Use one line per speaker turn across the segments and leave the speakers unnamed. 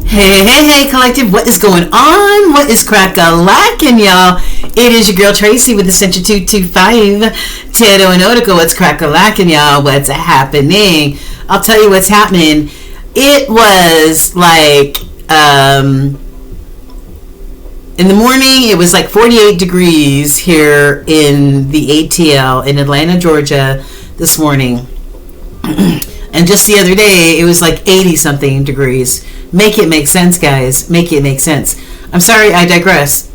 Hey, collective, what is going on? What is crack-a-lackin', y'all? It is your girl, Tracy, with Ascension225. Tero and Odiko, what's crack-a-lackin', y'all? What's happening? I'll tell you what's happening. It was like, in the morning, it was like 48 degrees here in the ATL in Atlanta, Georgia this morning. And just the other day, it was like 80-something degrees. Make it make sense, guys. Make it make sense. I'm sorry, I digress.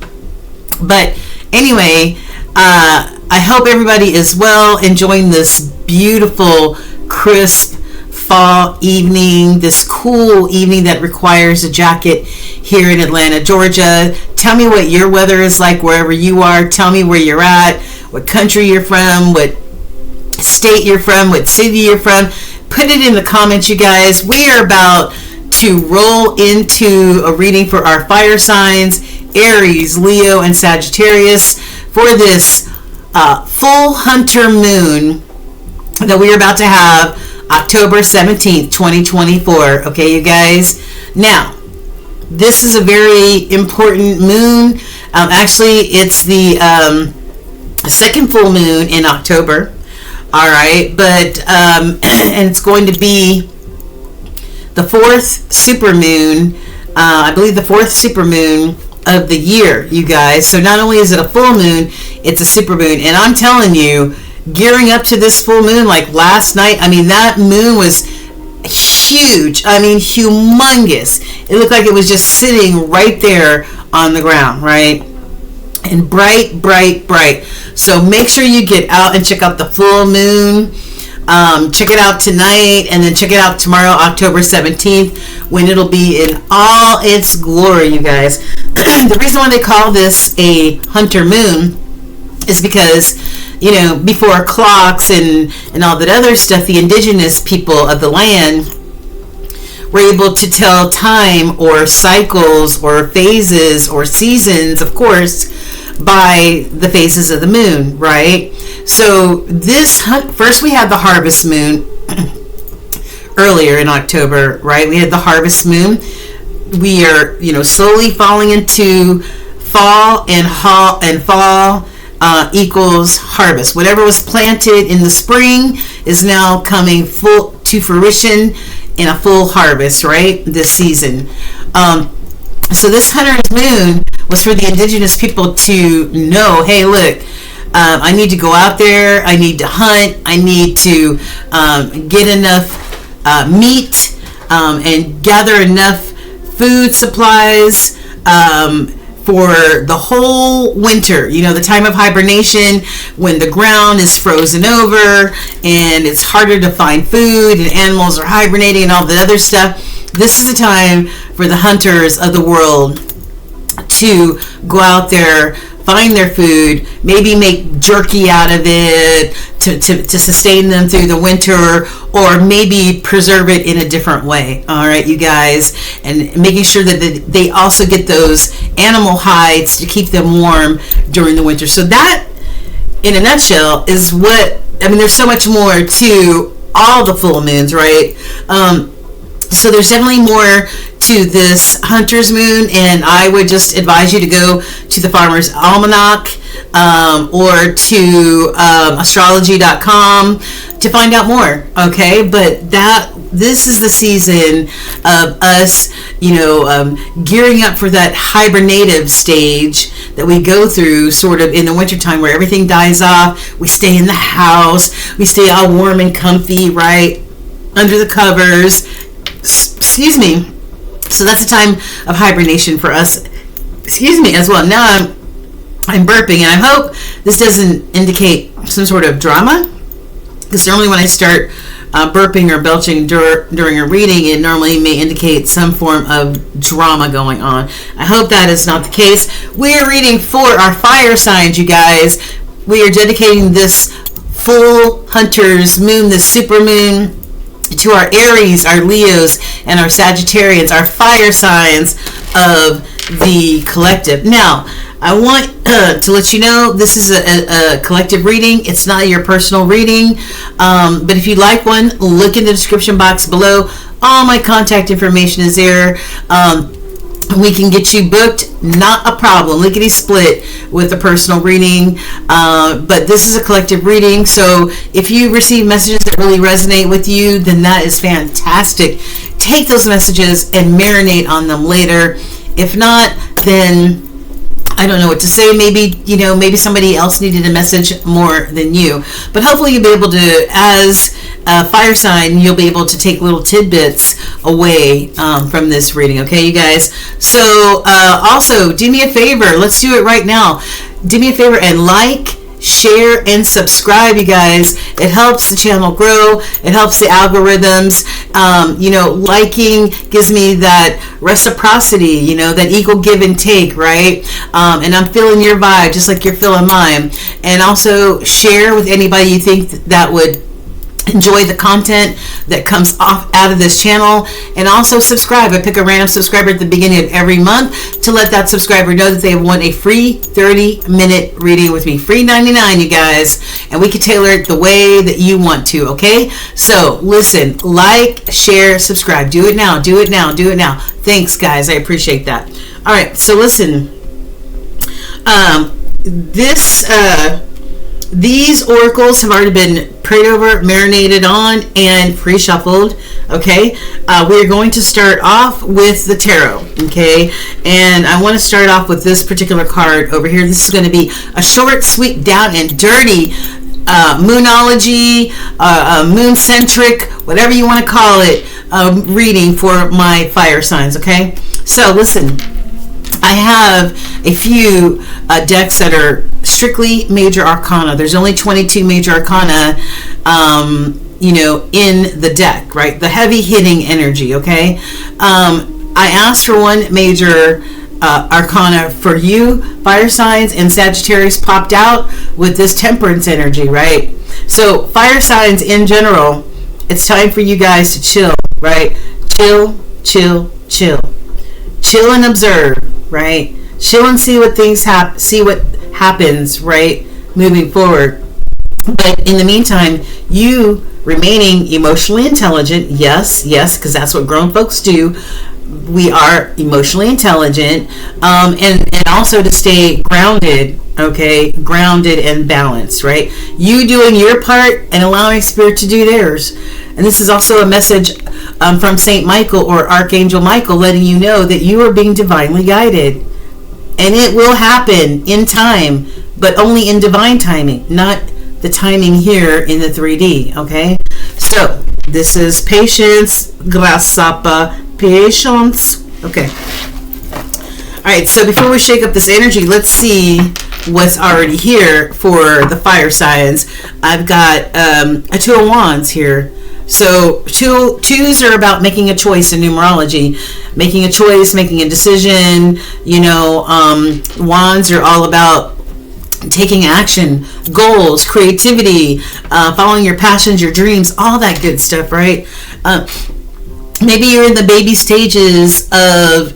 But anyway, I hope everybody is well, enjoying this beautiful, crisp fall evening, this cool evening that requires a jacket here in Atlanta, Georgia. Tell me what your weather is like wherever you are. Tell me where you're at, what country you're from, what state you're from, what city you're from. Put it in the comments, you guys. We are about to roll into a reading for our fire signs, Aries, Leo, and Sagittarius, for this full hunter moon that we are about to have October 17th, 2024. Okay, you guys? Now, this is a very important moon. Actually, it's the second full moon in October. All right, but and it's going to be the fourth supermoon, I believe the fourth supermoon of the year, you guys. So not only is it a full moon, it's a supermoon. And I'm telling you, gearing up to this full moon, like last night, I mean, that moon was huge. I mean, humongous. It looked like it was just sitting right there on the ground, right? And bright, bright, bright. So make sure you get out and check out the full moon. Check it out tonight, and then check it out tomorrow, October 17th, when it'll be in all its glory, you guys. The reason why they call this a hunter moon is because, you know, before clocks and all that other stuff, the indigenous people of the land were able to tell time or cycles or phases or seasons, of course, by the phases of the moon, right? So this first we had the harvest moon earlier in October, right? We had the harvest moon. We are, you know, slowly falling into fall, and fall equals harvest. Whatever was planted in the spring is now coming full to fruition in a full harvest, right? This season. So this hunter's moon was for the indigenous people to know, hey, look, I need to go out there, I need to hunt, I need to get enough meat and gather enough food supplies for the whole winter. You know, the time of hibernation, when the ground is frozen over and it's harder to find food and animals are hibernating and all the other stuff. This is the time for the hunters of the world to go out there, find their food, maybe make jerky out of it to sustain them through the winter, or maybe preserve it in a different way. All right, you guys, and making sure that they also get those animal hides to keep them warm during the winter. So that, in a nutshell, is what, I mean, there's so much more to all the full moons, right? So there's definitely more to this hunter's moon, and I would just advise you to go to the Farmer's Almanac or to astrology.com to find out more, okay? But this is the season of us, you know, gearing up for that hibernative stage that we go through sort of in the wintertime, where everything dies off. We stay in the house, we stay all warm and comfy, right, under the covers. Excuse me. So that's a time of hibernation for us. Excuse me, as well. Now I'm burping, and I hope this doesn't indicate some sort of drama, because normally when I start burping or belching during a reading, it normally may indicate some form of drama going on. I hope that is not the case. We're reading for our fire signs, you guys. We are dedicating this full hunter's moon, this super moon, to our Aries, our Leos, and our Sagittarians, our fire signs of the collective. Now, I want to let you know this is a collective reading. It's not your personal reading. But if you'd like one, look in the description box below. All my contact information is there. We can get you booked, not a problem, lickety split with a personal reading. But this is a collective reading, so if you receive messages that really resonate with you, then that is fantastic. Take those messages and marinate on them later. If not, then I don't know what to say. Maybe, maybe somebody else needed a message more than you. But hopefully you'll be able to, as a fire sign, you'll be able to take little tidbits away from this reading. Okay, you guys? So also, do me a favor. Let's do it right now. Do me a favor and like, share, and subscribe, you guys. It helps the channel grow. It helps the algorithms. Liking gives me that reciprocity, that equal give and take, right? And I'm feeling your vibe just like you're feeling mine. And also share with anybody you think that would enjoy the content that comes out of this channel. And also subscribe. I pick a random subscriber at the beginning of every month to let that subscriber know that they have won a free 30-minute reading with me. Free 99, you guys. And we can tailor it the way that you want to, okay? So listen, like, share, subscribe. Do it now. Do it now. Do it now. Thanks, guys. I appreciate that. All right. So listen, these oracles have already been prayed over, marinated on, and pre-shuffled. Okay, we're going to start off with the tarot. Okay, and I want to start off with this particular card over here. This is going to be a short, sweet, down and dirty moonology, moon-centric, whatever you want to call it, reading for my fire signs. Okay, so listen. I have a few decks that are strictly major arcana. There's only 22 major arcana, in the deck, right? The heavy hitting energy, okay? I asked for one major arcana for you, fire signs, and Sagittarius popped out with this temperance energy, right? So fire signs in general, it's time for you guys to chill, right? Chill, chill, chill. Chill and observe, right? Chill and see what things see what happens, right? Moving forward. But in the meantime, you remaining emotionally intelligent, yes, because that's what grown folks do. We are emotionally intelligent, and also to stay grounded, okay? Grounded and balanced, right? You doing your part and allowing Spirit to do theirs. And this is also a message from Saint Michael or Archangel Michael letting you know that you are being divinely guided. And it will happen in time, but only in divine timing, not the timing here in the 3D, okay? So, this is patience, grasapa, patience. Okay. All right, so before we shake up this energy, let's see what's already here for the fire signs. I've got a Two of Wands here. So twos are about making a choice in numerology, making a choice, making a decision. Wands are all about taking action, goals, creativity, following your passions, your dreams, all that good stuff, right? Maybe you're in the baby stages of,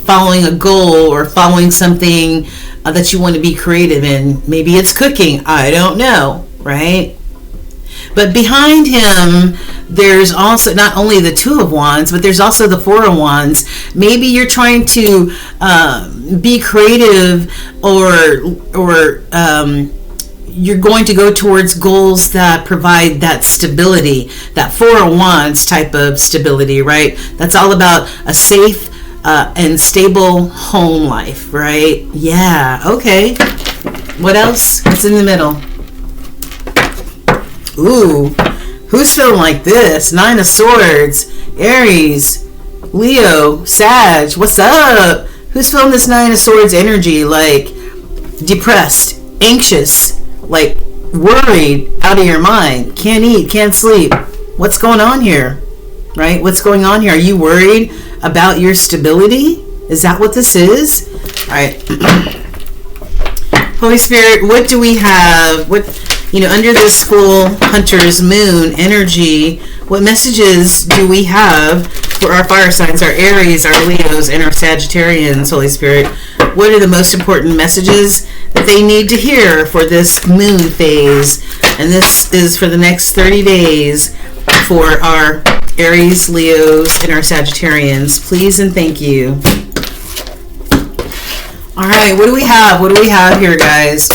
following a goal or following something that you want to be creative in. Maybe it's cooking. I don't know, right? But behind him, there's also not only the Two of Wands, but there's also the Four of Wands. Maybe you're trying to be creative, or you're going to go towards goals that provide that stability, that Four of Wands type of stability, right? That's all about a safe and stable home life, right? Yeah, okay. What else? What's in the middle? Ooh, who's feeling like this? Nine of Swords, Aries, Leo, Sag, what's up? Who's feeling this Nine of Swords energy? Like depressed, anxious, like worried, out of your mind, can't eat, can't sleep. What's going on here? Right? What's going on here? Are you worried about your stability? Is that what this is? All right. Holy Spirit, what do we have? What under this full Hunter's Moon energy, what messages do we have for our fire signs, our Aries, our Leos, and our Sagittarians, Holy Spirit? What are the most important messages that they need to hear for this moon phase? And this is for the next 30 days for our Aries, Leos, and our Sagittarians. Please and thank you. All right, what do we have? What do we have here, guys?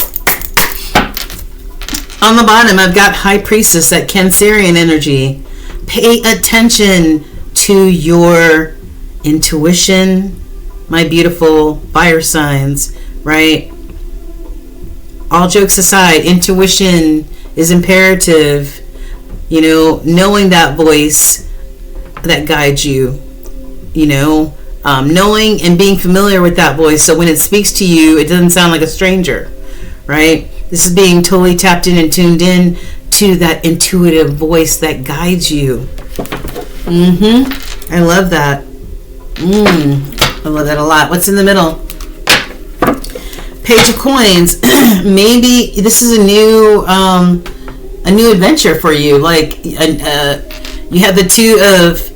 On the bottom, I've got High Priestess, that Cancerian energy. Pay attention to your intuition, my beautiful fire signs, right? All jokes aside, intuition is imperative. Knowing that voice that guides you, knowing and being familiar with that voice, so when it speaks to you, it doesn't sound like a stranger, right? This is being totally tapped in and tuned in to that intuitive voice that guides you. I love that. I love that a lot. What's in the middle? Page of Coins. Maybe this is a new adventure for you. Like you had the two of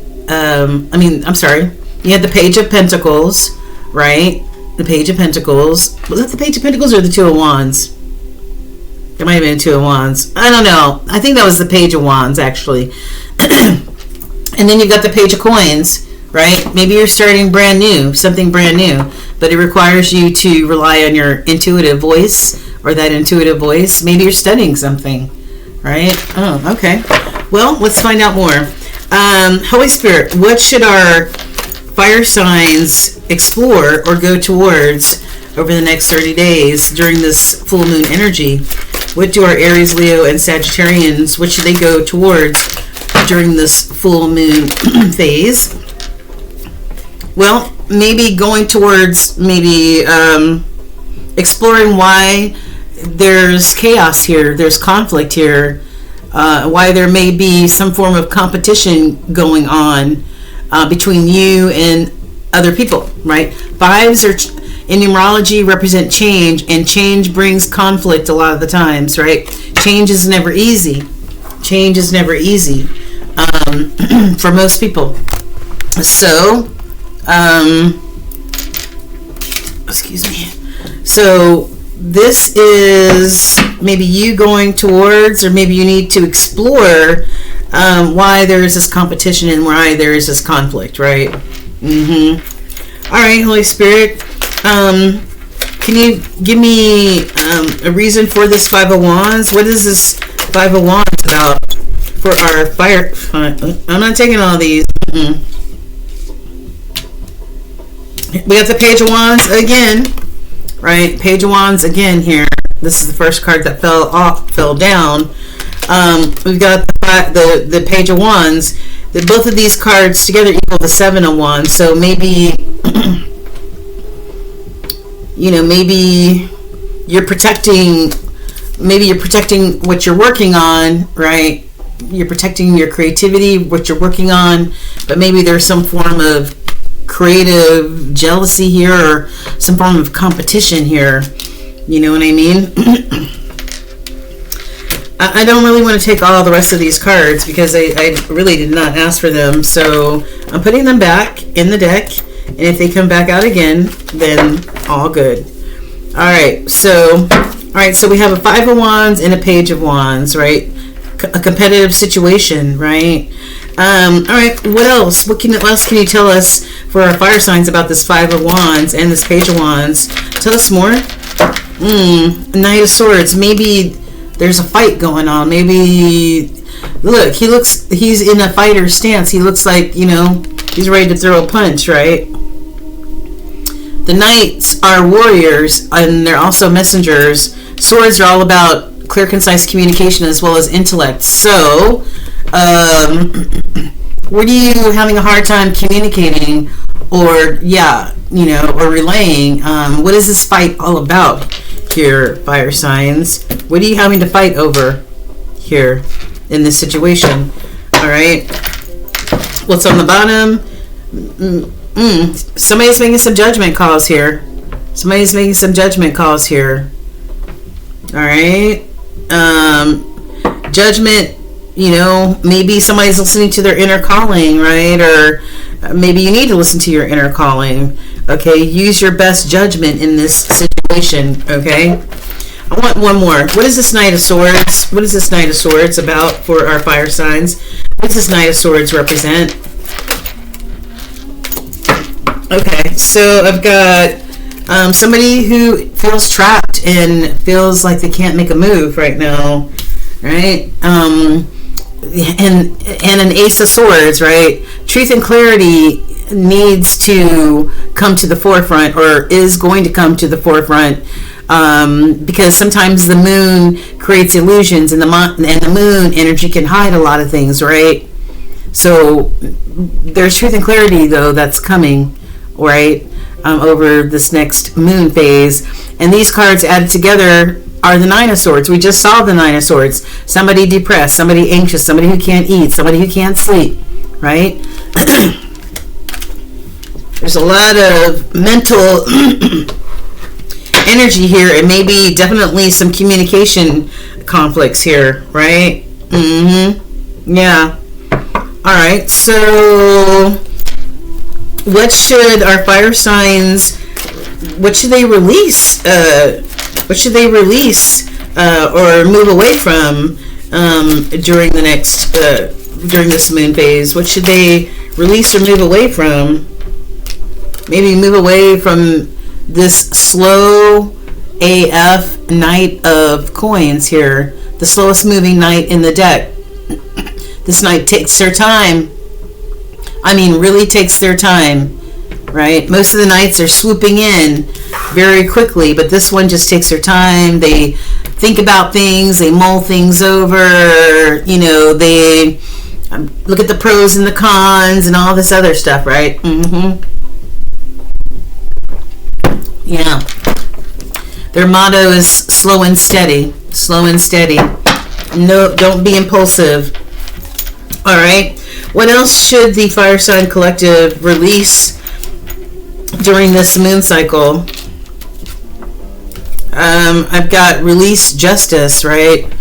you had the Page of Pentacles, right? The Page of Pentacles. Was that the Page of Pentacles or the Two of Wands? It might have been Two of Wands. I don't know. I think that was the Page of Wands, actually. And then you've got the Page of Coins, right? Maybe you're starting brand new, something brand new, but it requires you to rely on your intuitive voice, or that intuitive voice. Maybe you're studying something, right? Oh, okay. Well, let's find out more. Holy Spirit, what should our fire signs explore or go towards over the next 30 days during this full moon energy? What do our Aries, Leo, and Sagittarians, what should they go towards during this full moon phase? Well, maybe going towards exploring why there's chaos here, there's conflict here, why there may be some form of competition going on between you and other people, right? Fives are in numerology represent change, and change brings conflict a lot of the times, right? Change is never easy. Change is never easy for most people. So, excuse me. So this is maybe you going towards, or maybe you need to explore why there is this competition and why there is this conflict, right? All right, Holy Spirit, can you give me a reason for this Five of Wands? What is this Five of Wands about for our fire? I'm not taking all these. We got the Page of Wands again, right? Page of Wands again here. This is the first card that fell down. We've got the Page of Wands. Both of these cards together equal the Seven of Wands. So maybe, maybe you're protecting what you're working on, right? You're protecting your creativity, what you're working on, but maybe there's some form of creative jealousy here, or some form of competition here. You know what I mean? I don't really want to take all the rest of these cards because I really did not ask for them. So I'm putting them back in the deck. And if they come back out again, then all good. All right. So we have a Five of Wands and a Page of Wands, right? A competitive situation, right? All right. What else? What else can you tell us for our fire signs about this Five of Wands and this Page of Wands? Tell us more. Knight of Swords. Maybe there's a fight going on. Maybe, look, he's in a fighter stance. He looks like, he's ready to throw a punch, right? The Knights are warriors, and they're also messengers. Swords are all about clear, concise communication as well as intellect. So, what are you having a hard time communicating, or or relaying? What is this fight all about here, fire signs? What are you having to fight over here in this situation? All right. What's on the bottom? Somebody's making some judgment calls here. All right. Judgment, you know, maybe somebody's listening to their inner calling, right? Or maybe you need to listen to your inner calling. Okay, use your best judgment in this situation. Okay, I want one more. What is this Knight of Swords? What is this Knight of Swords about for our fire signs? What does this Knight of Swords represent? Okay, so I've got somebody who feels trapped and feels like they can't make a move right now, right? And an Ace of Swords, right? Truth and clarity needs to come to the forefront, or is going to come to the forefront, because sometimes the moon creates illusions, and the moon energy can hide a lot of things, right? So there's truth and clarity, though, that's coming, right, over this next moon phase. And these cards added together are the Nine of Swords. We just saw the Nine of Swords. Somebody depressed, somebody anxious, somebody who can't eat, somebody who can't sleep, right? There's a lot of mental energy here, and maybe definitely some communication conflicts here, right? Yeah. All right, so what should our fire signs, what should they release? What should they release or move away from during the next, during this moon phase? What should they release or move away from? Maybe move away from this slow AF Knight of Coins here, the slowest moving knight in the deck. This knight takes their time. I mean, really takes their time, right? Most of the knights are swooping in very quickly, but this one just takes their time. They think about things, they mull things over, you know, they look at the pros and the cons and all this other stuff, right? Yeah. Their motto is slow and steady. Slow and steady. No, don't be impulsive. All right. What else should the Fire Sign Collective release during this moon cycle? I've got release justice, right?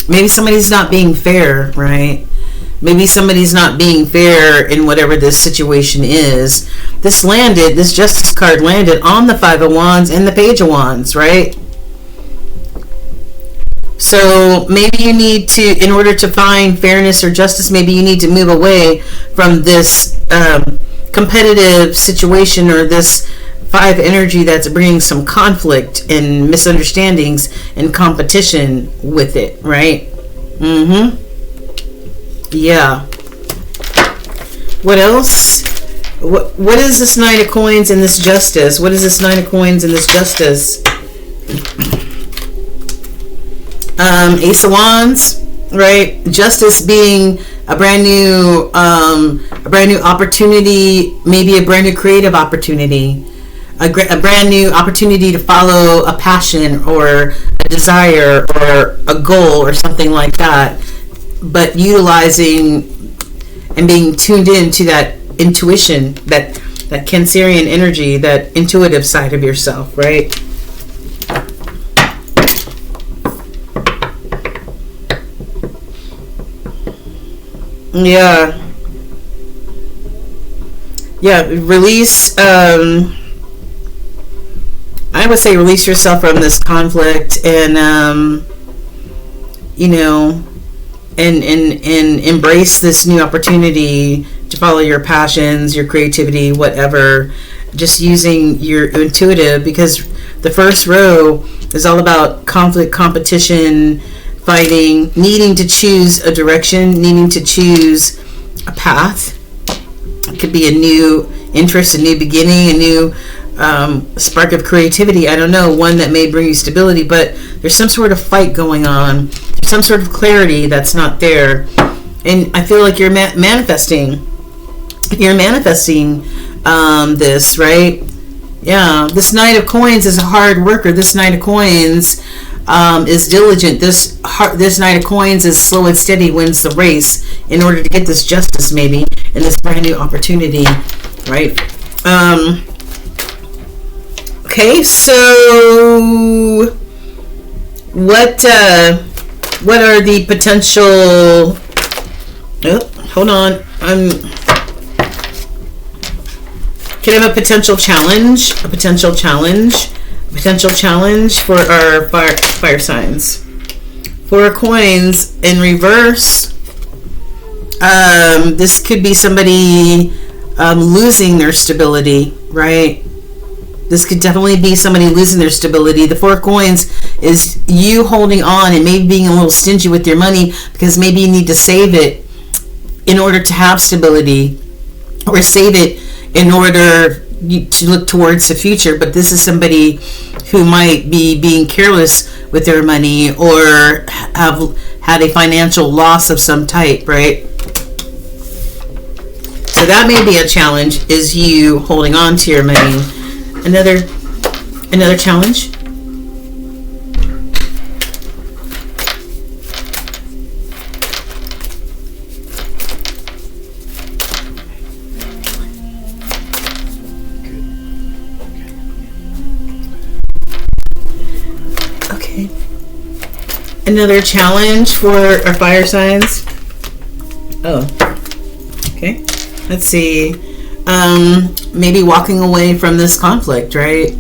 Maybe somebody's not being fair, right? Maybe somebody's not being fair in whatever this situation is. This Justice card landed on the Five of Wands and the Page of Wands, right? So maybe you need to, in order to find fairness or justice, maybe you need to move away from this competitive situation, or this five energy that's bringing some conflict and misunderstandings and competition with it, right? Yeah. What else? What is this Knight of Coins and this Justice? What is this Knight of Coins and this Justice? Ace of Wands, right? Justice being a brand new opportunity, maybe a brand new creative opportunity, a brand new opportunity to follow a passion or a desire or a goal or something like that, but utilizing and being tuned into that intuition, that Cancerian energy, that intuitive side of yourself, right? Yeah. Release, I would say release yourself from this conflict, and you know, and embrace this new opportunity to follow your passions, your creativity, whatever, just using your intuitive, because the first row is all about conflict, competition, fighting, needing to choose a direction, needing to choose a path. It could be a new interest, a new beginning, a new spark of creativity. I don't know, one that may bring you stability, but there's some sort of fight going on. There's some sort of clarity that's not there. And I feel like you're manifesting. You're manifesting this, right? Yeah. This Knight of Coins is a hard worker. This Knight of Coins is diligent. This Knight of Coins is slow and steady, wins the race in order to get this justice, maybe, and this brand new opportunity, right? Okay, so what are the potential? Oh, hold on. Can I have a potential challenge? A potential challenge for our fire signs. 4 of coins in reverse. This could be somebody losing their stability, right? This could definitely be somebody losing their stability. The 4 of coins is you holding on and maybe being a little stingy with your money because maybe you need to save it in order to have stability, or save it in order to look towards the future. But this is somebody who might be being careless with their money or have had a financial loss of some type, right? So that may be a challenge, is you holding on to your money. Another challenge. Okay. Another challenge for our fire signs. Oh. Okay. Let's see. Maybe walking away from this conflict, right?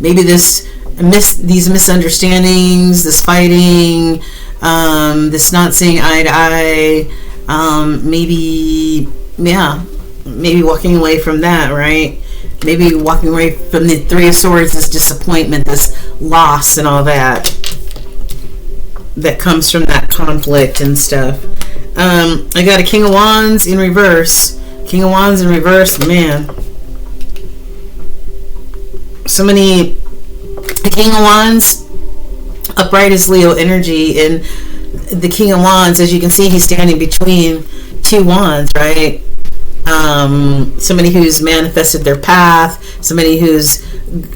Maybe these misunderstandings, this fighting, this not seeing eye to eye, maybe walking away from that, right? Maybe walking away from the 3 of Swords, this disappointment, this loss and all that comes from that conflict and stuff. I got a King of Wands in reverse. King of Wands in reverse, man. The King of Wands upright is Leo energy, and the King of Wands, as you can see, he's standing between 2 wands, right? Somebody who's manifested their path, somebody who's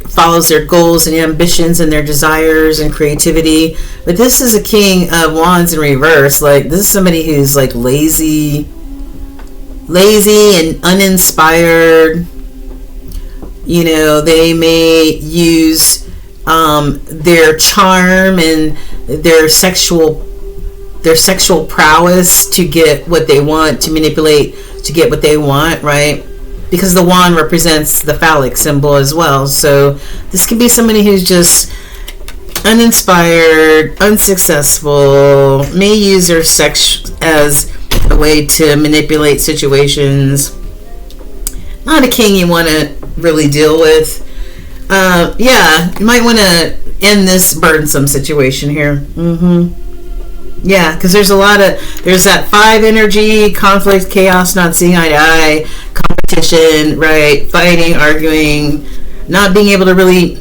follows their goals and ambitions and their desires and creativity. But this is a King of Wands in reverse. Like, this is somebody who's like lazy and uninspired. You know, they may use their charm and their sexual prowess to get what they want, to manipulate to get what they want, right? Because the wand represents the phallic symbol as well. So this could be somebody who's just uninspired, unsuccessful, may use their sex as a way to manipulate situations. Not a king you want to really deal with. You might want to end this burdensome situation here. Yeah, because there's that 5 energy, conflict, chaos, not seeing eye to eye, competition, right? Fighting, arguing, not being able to really,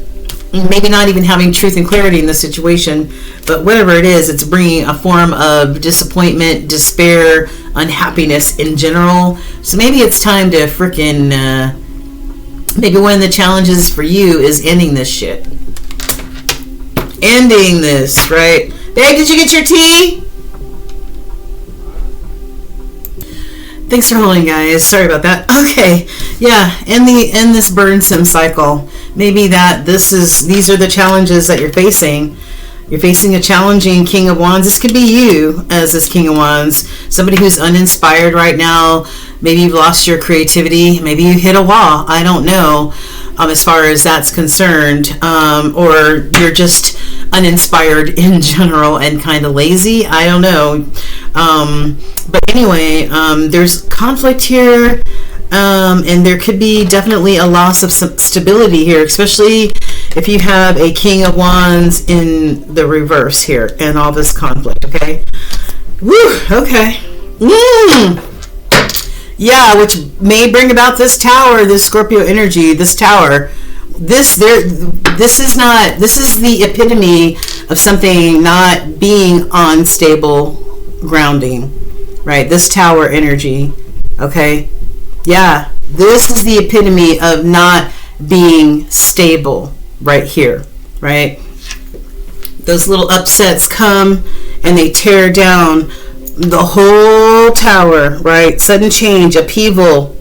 maybe not even having truth and clarity in the situation. But whatever it is, it's bringing a form of disappointment, despair, unhappiness in general. So maybe it's time to freaking, maybe one of the challenges for you is ending this shit. Ending this, right? Babe, did you get your tea? Thanks for holding, guys. Sorry about that. Okay, yeah, end this burdensome cycle. Maybe these are the challenges that you're facing. You're facing a challenging King of Wands. This could be you as this King of Wands. Somebody who's uninspired right now. Maybe you've lost your creativity. Maybe you hit a wall. I don't know, as far as that's concerned. Or you're just uninspired in general and kind of lazy. I don't know. But anyway, there's conflict here. And there could be definitely a loss of some stability here, especially if you have a King of Wands in the reverse here and all this conflict, okay? Woo, okay. Yeah, which may bring about this tower, this Scorpio energy, this tower. This is the epitome of something not being on stable grounding, right? This tower energy, okay? Yeah, this is the epitome of not being stable right here, right? Those little upsets come and they tear down the whole tower, right? Sudden change, upheaval.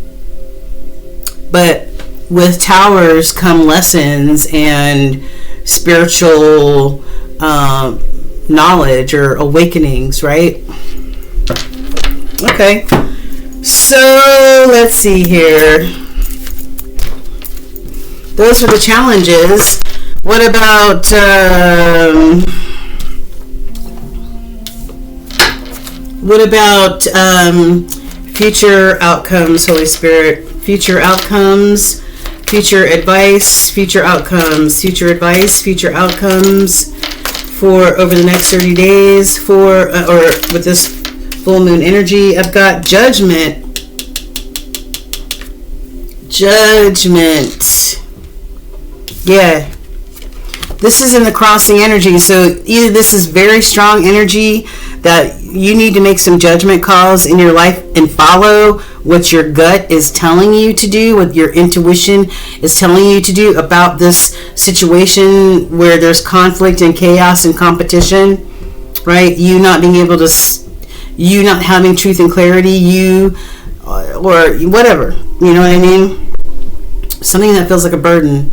But with towers come lessons and spiritual knowledge or awakenings, right? Okay, so let's see here. Those are the challenges. What about future outcomes, Holy Spirit? Future outcomes, future advice, future outcomes, future advice, future outcomes for over the next 30 days for or with this full moon energy. I've got judgment. Yeah, this is in the crossing energy, so either this is very strong energy that you need to make some judgment calls in your life and follow what your gut is telling you to do, what your intuition is telling you to do about this situation where there's conflict and chaos and competition, right? You not being able to, you not having truth and clarity, you or whatever, you know what I mean? Something that feels like a burden,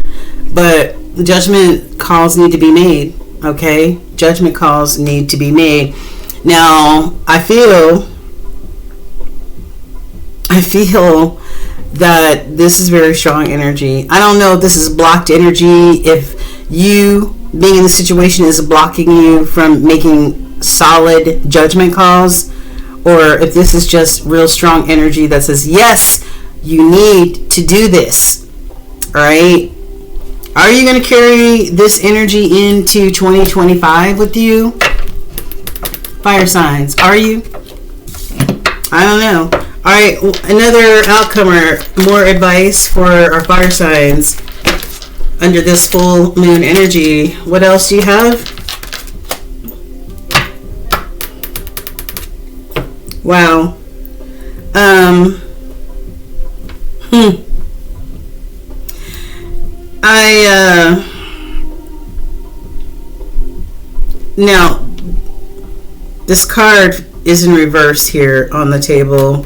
but judgment calls need to be made, okay? Judgment calls need to be made. Now, I feel that this is very strong energy. I don't know if this is blocked energy, if you being in the situation is blocking you from making solid judgment calls, or if this is just real strong energy that says, yes, you need to do this. All right? Are you going to carry this energy into 2025 with you? Fire signs, are you? I don't know. All right, another outcome or more advice for our fire signs under this full moon energy. What else do you have? Wow. Now, this card is in reverse here on the table.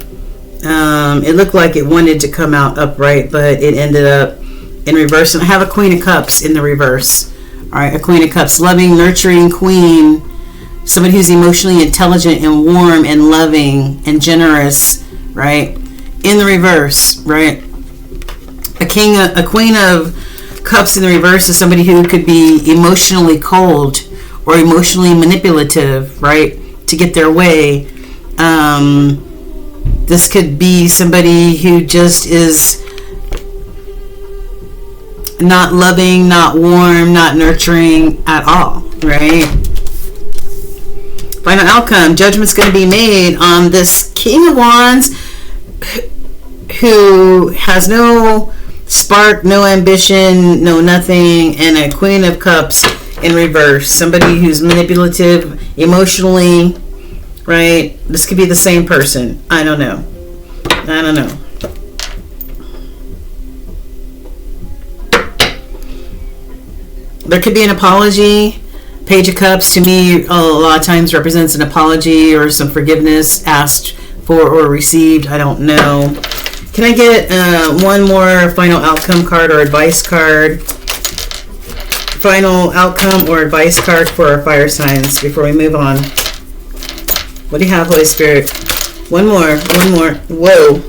It looked like it wanted to come out upright, but it ended up in reverse. And I have a Queen of Cups in the reverse. All right, a Queen of Cups, loving, nurturing queen, somebody who's emotionally intelligent and warm and loving and generous, right? In the reverse, right? A Queen of Cups in the reverse is somebody who could be emotionally cold or emotionally manipulative, right, to get their way. This could be somebody who just is not loving, not warm, not nurturing at all, right? Final outcome, judgment's going to be made on this King of Wands who has no spark, no ambition, no nothing, and a Queen of Cups in reverse. Somebody who's manipulative, emotionally, right? This could be the same person. I don't know. There could be an apology. Page of Cups to me a lot of times represents an apology or some forgiveness asked for or received. I don't know. Can I get one more final outcome card or advice card? Final outcome or advice card for our fire signs before we move on. What do you have, Holy Spirit? One more. Whoa.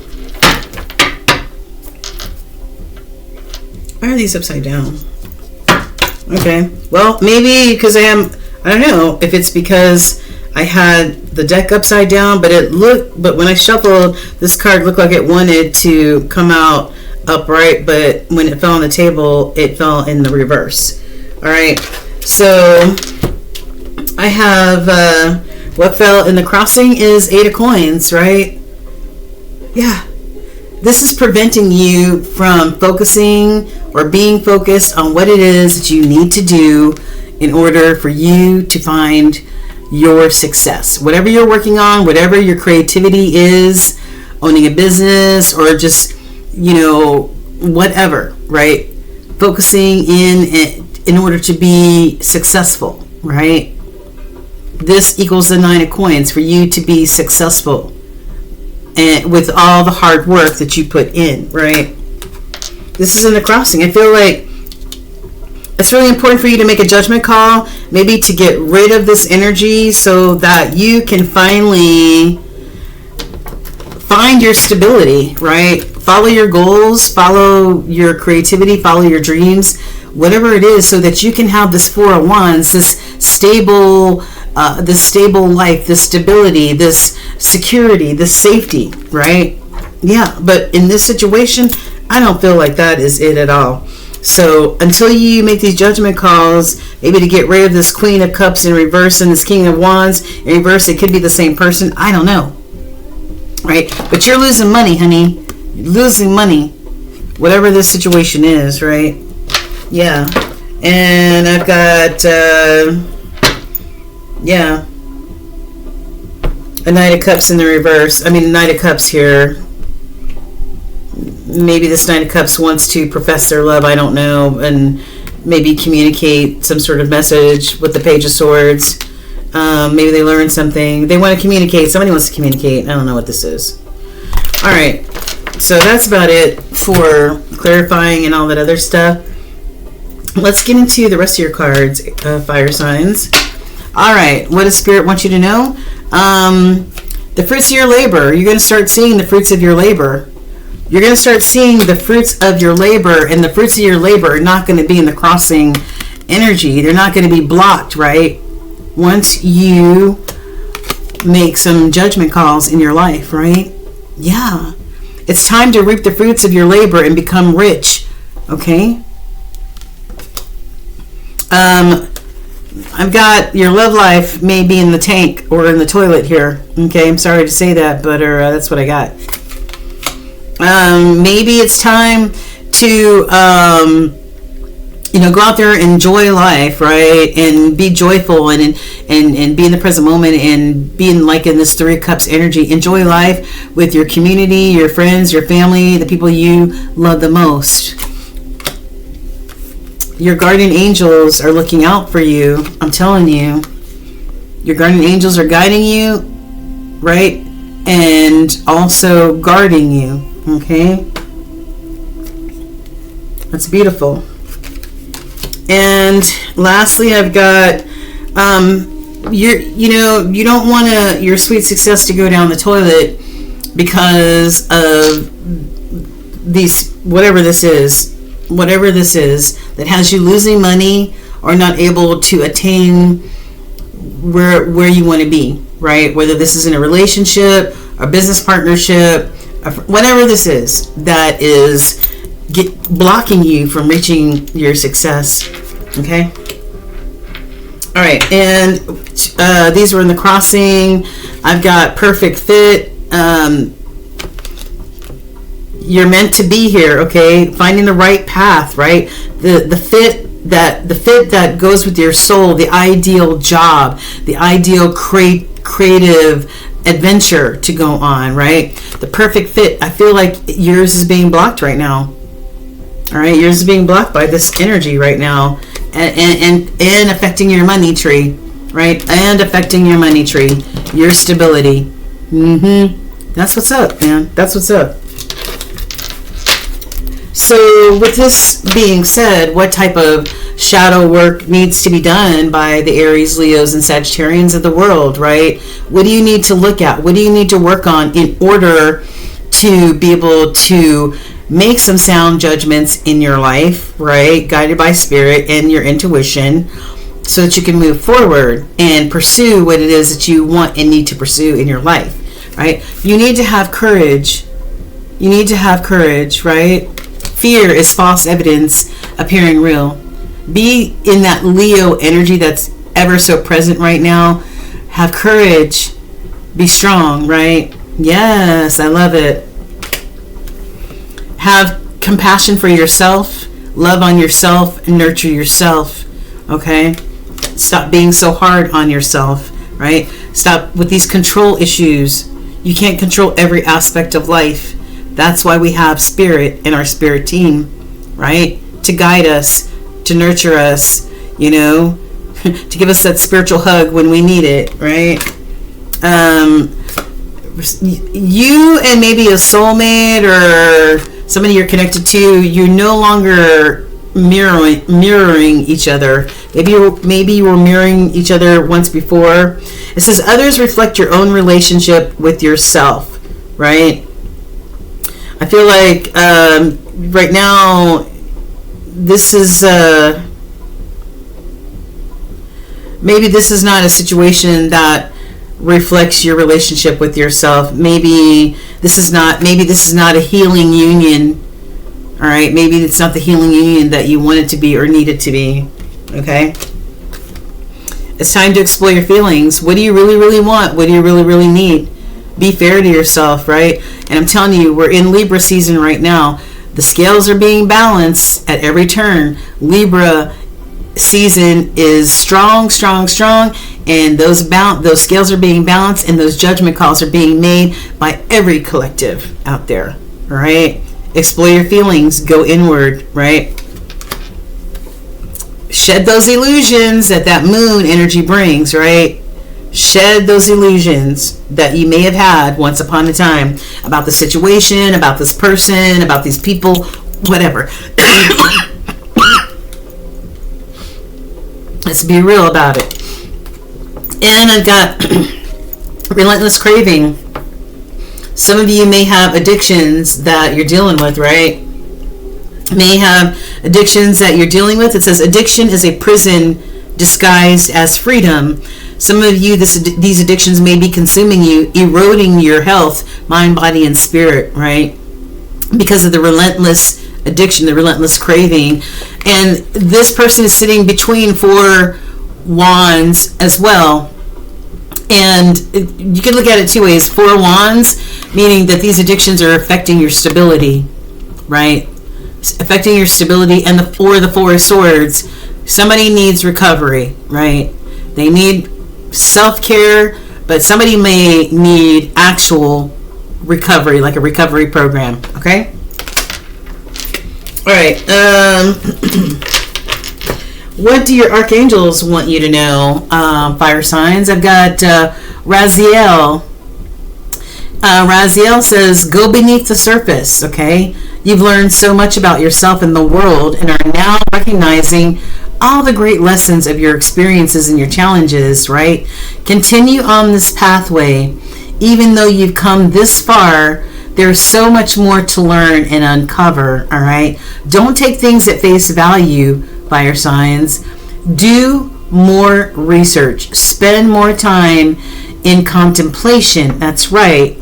Why are these upside down? Okay. Well, maybe because I don't know if it's because I had the deck upside down, but when I shuffled, this card looked like it wanted to come out upright, but when it fell on the table, it fell in the reverse. All right. So I have what fell in the crossing is 8 of coins, right? Yeah. This is preventing you from focusing or being focused on what it is that you need to do in order for you to find your success. Whatever you're working on, whatever your creativity is, owning a business or just, whatever, right? Focusing in order to be successful, right? This equals the 9 of coins for you to be successful and with all the hard work that you put in, right? This is in the crossing. I feel like it's really important for you to make a judgment call, maybe to get rid of this energy so that you can finally find your stability, right? Follow your goals, follow your creativity, follow your dreams, whatever it is, so that you can have this Four of Wands, this stable life, this stability, this security, this safety, right? Yeah, but in this situation, I don't feel like that is it at all. So until you make these judgment calls, maybe to get rid of this Queen of Cups in reverse and this King of Wands in reverse, it could be the same person. I don't know. Right? But you're losing money, honey. You're losing money. Whatever this situation is, right? Yeah. And I've got, yeah, a Knight of Cups in the reverse. I mean, a Knight of Cups here. Maybe this Knight of Cups wants to profess their love, I don't know, and maybe communicate some sort of message with the Page of Swords. Maybe they learn something. They want to communicate. Somebody wants to communicate. I don't know what this is. All right. So that's about it for clarifying and all that other stuff. Let's get into the rest of your cards, fire signs. All right. What does Spirit want you to know? The fruits of your labor. You're going to start seeing the fruits of your labor. You're going to start seeing the fruits of your labor, and the fruits of your labor are not going to be in the crossing energy. They're not going to be blocked, right? Once you make some judgment calls in your life, right? Yeah. It's time to reap the fruits of your labor and become rich, okay? I've got your love life may be in the tank or in the toilet here, okay? I'm sorry to say that, but that's what I got. Maybe it's time to go out there and enjoy life, right? And be joyful and be in the present moment and being like in this Three of Cups energy. Enjoy life with your community, your friends, your family, the people you love the most. Your guardian angels are looking out for you. I'm telling you. Your guardian angels are guiding you, right? And also guarding you. Okay, that's beautiful. And lastly, I've got you don't want your sweet success to go down the toilet because of these whatever this is that has you losing money or not able to attain where you want to be, right? Whether this is in a relationship, a business partnership, whatever this is that is blocking you from reaching your success. Okay. All right. And these were in the crossing. I've got perfect fit. You're meant to be here. Okay. Finding the right path, right? The fit that goes with your soul, the ideal job, the ideal creative adventure to go on, right? The perfect fit. I feel like yours is being blocked right now. All right, yours is being blocked by this energy right now, and affecting your money tree, right? And affecting your money tree, your stability. That's what's up, man. That's what's up. So with this being said, what type of shadow work needs to be done by the Aries, Leos, and Sagittarians of the world, right? What do you need to look at? What do you need to work on in order to be able to make some sound judgments in your life, right? Guided by spirit and your intuition, so that you can move forward and pursue what it is that you want and need to pursue in your life, right? You need to have courage. You need to have courage, right? Fear is false evidence appearing real. Be in that Leo energy that's ever so present right now. Have courage. Be strong, right? Yes, I love it. Have compassion for yourself. Love on yourself and nurture yourself. Okay? Stop being so hard on yourself, right? Stop with these control issues. You can't control every aspect of life. That's why we have spirit in our spirit team, right? To guide us, to nurture us, to give us that spiritual hug when we need it, right? you and maybe a soulmate or somebody you're connected to, you're no longer mirroring each other. Maybe you were mirroring each other once before. It says others reflect your own relationship with yourself, right? I feel like right now this is maybe this is not a situation that reflects your relationship with yourself. Maybe this is not a healing union. All right, maybe it's not the healing union that you want it to be or need it to be. Okay, it's time to explore your feelings. What do you really want? What do you really need? Be fair to yourself, right? And I'm telling you, we're in Libra season right now. The scales are being balanced at every turn. Libra season is strong, and those scales are being balanced, and those judgment calls are being made by every collective out there. All right, explore your feelings, go inward, right? Shed those illusions that moon energy brings, right? Shed those illusions that you may have had once upon a time about the situation, about this person, about these people, whatever. Let's be real about it. And I've got relentless craving. Some of you may have addictions that you're dealing with, right? May have addictions that you're dealing with. It says addiction is a prison disguised as freedom. Some of you, these addictions may be consuming you, eroding your health, mind, body, and spirit, right? Because of the relentless addiction, the relentless craving. And this person is sitting between 4 wands as well. And you can look at it 2 ways. 4 wands, meaning that these addictions are affecting your stability, right? Affecting your stability. And the 4 of swords, somebody needs recovery, right? They need self-care, but somebody may need actual recovery, like a recovery program. Okay. All right. What do your archangels want you to know, fire signs? I've got Raziel. Raziel says, go beneath the surface. Okay. You've learned so much about yourself and the world and are now recognizing all the great lessons of your experiences and your challenges, right? Continue on this pathway. Even though you've come this far, there's so much more to learn and uncover, all right? Don't take things at face value, fire signs. Do more research. Spend more time in contemplation. That's right.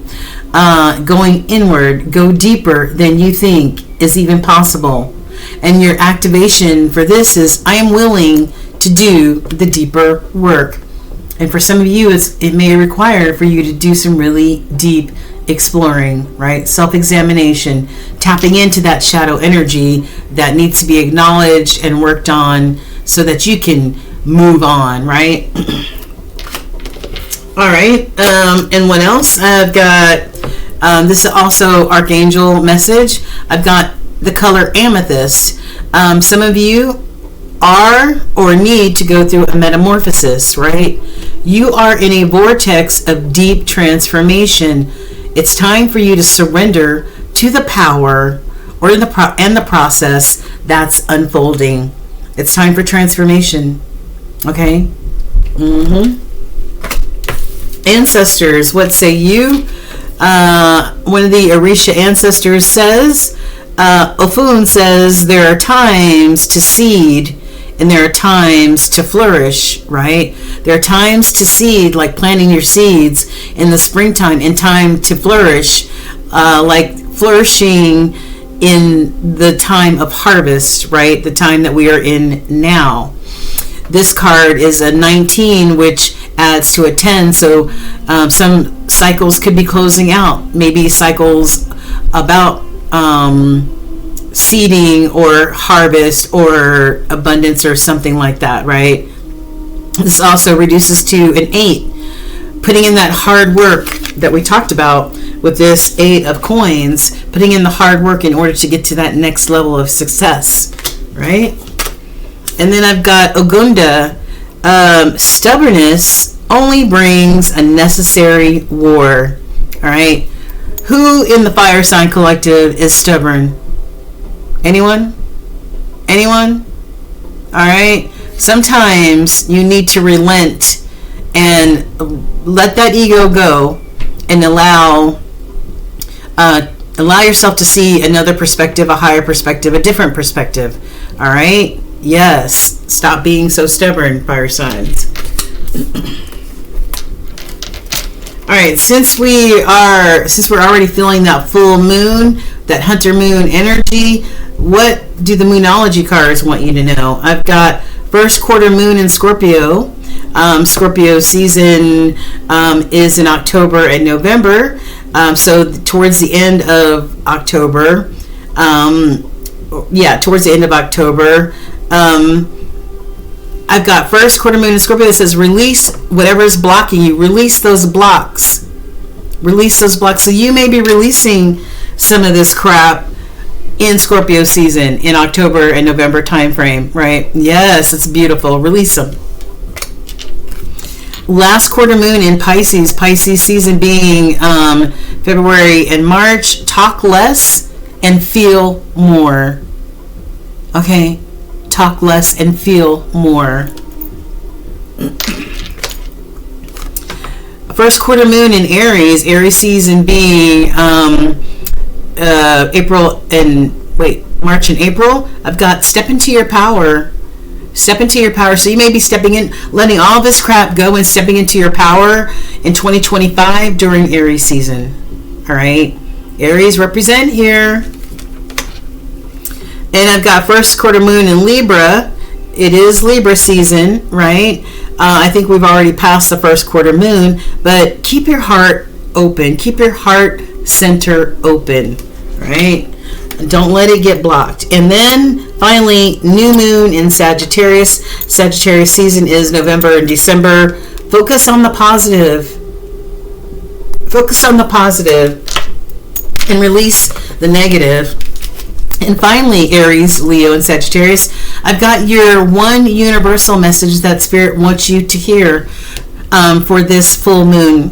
Going inward. Go deeper than you think is even possible. And your activation for this is, I am willing to do the deeper work. And for some of you, it may require for you to do some really deep exploring, right? Self-examination, tapping into that shadow energy that needs to be acknowledged and worked on so that you can move on, right? All right. And what else? I've got, this is also Archangel message. I've got the color amethyst. Some of you are or need to go through a metamorphosis, right? You are in a vortex of deep transformation. It's time for you to surrender to the power or the process that's unfolding. It's time for transformation. Okay? Ancestors, what say you? One of the Orisha ancestors says, Ofun says, there are times to seed and there are times to flourish, right? There are times to seed, like planting your seeds in the springtime, and time to flourish, like flourishing in the time of harvest, right? The time that we are in now. This card is a 19, which adds to a 10, so some cycles could be closing out. Maybe cycles about seeding or harvest or abundance or something like that, right? This also reduces to an 8. Putting in that hard work that we talked about with this 8 of coins, putting in the hard work in order to get to that next level of success, right? And then I've got Ogunda. Stubbornness only brings unnecessary war. All All right. Who in the fire sign collective is stubborn? Anyone? Anyone? All right. Sometimes you need to relent and let that ego go and allow yourself to see another perspective, a higher perspective, a different perspective. All right. Yes. Stop being so stubborn, fire signs. All right, since we're already feeling that full moon, that hunter moon energy, what do the Moonology cards want you to know? I've got first quarter moon in Scorpio. Scorpio season is in October and November. So towards the end of October, towards the end of October, I've got first quarter moon in Scorpio that says release whatever is blocking you. Release those blocks. Release those blocks. So you may be releasing some of this crap in Scorpio season, in October and November time frame, right? Yes, it's beautiful. Release them. Last quarter moon in Pisces. Pisces season being February and March. Talk less and feel more. Okay? Talk less and feel more. First quarter moon in Aries. Aries season being March and April. I've got step into your power. Step into your power. So you may be stepping in, letting all this crap go and stepping into your power in 2025 during Aries season. All right. Aries represent here. And I've got first quarter moon in Libra. It is Libra season, right? I think we've already passed the first quarter moon, but keep your heart open. Keep your heart center open, right? Don't let it get blocked. And then finally, new moon in Sagittarius. Sagittarius season is November and December. Focus on the positive. Focus on the positive and release the negative. And finally, Aries, Leo, and Sagittarius, I've got your one universal message that Spirit wants you to hear for this full moon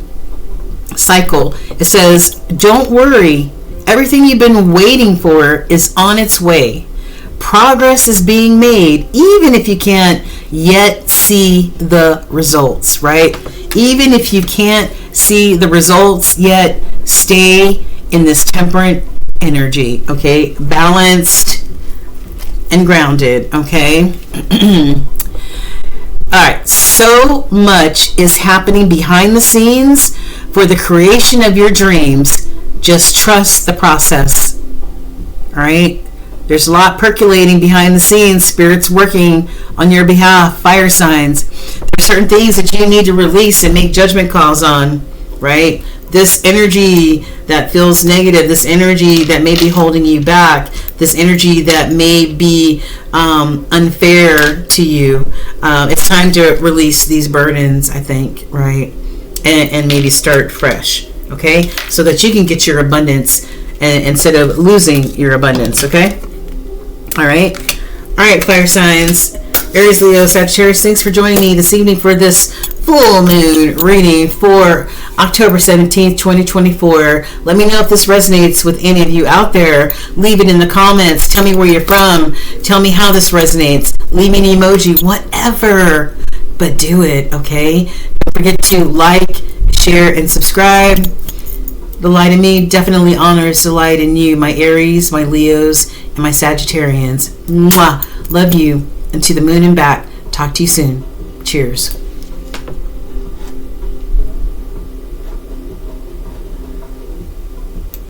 cycle. It says, don't worry. Everything you've been waiting for is on its way. Progress is being made, even if you can't yet see the results, right? Even if you can't see the results yet, stay in this temperate energy, okay? Balanced and grounded, okay? All right, so much is happening behind the scenes for the creation of your dreams. Just trust the process, all right? There's a lot percolating behind the scenes. Spirit's working on your behalf. Fire signs. There's certain things that you need to release and make judgment calls on, right? This energy that feels negative, this energy that may be holding you back, this energy that may be unfair to you. It's time to release these burdens, I think, right? And maybe start fresh, okay? So that you can get your abundance instead of losing your abundance, okay? All right, fire signs, Aries, Leo, Sagittarius, thanks for joining me this evening for this full moon reading for October 17th, 2024. Let me know if this resonates with any of you out there. Leave it in the comments. Tell me where you're from. Tell me how this resonates. Leave me an emoji, whatever. But do it, okay? Don't forget to like, share, and subscribe. The light in me definitely honors the light in you, my Aries, my Leos, and my Sagittarians. Mwah! Love you. And to the moon and back. Talk to you soon. Cheers.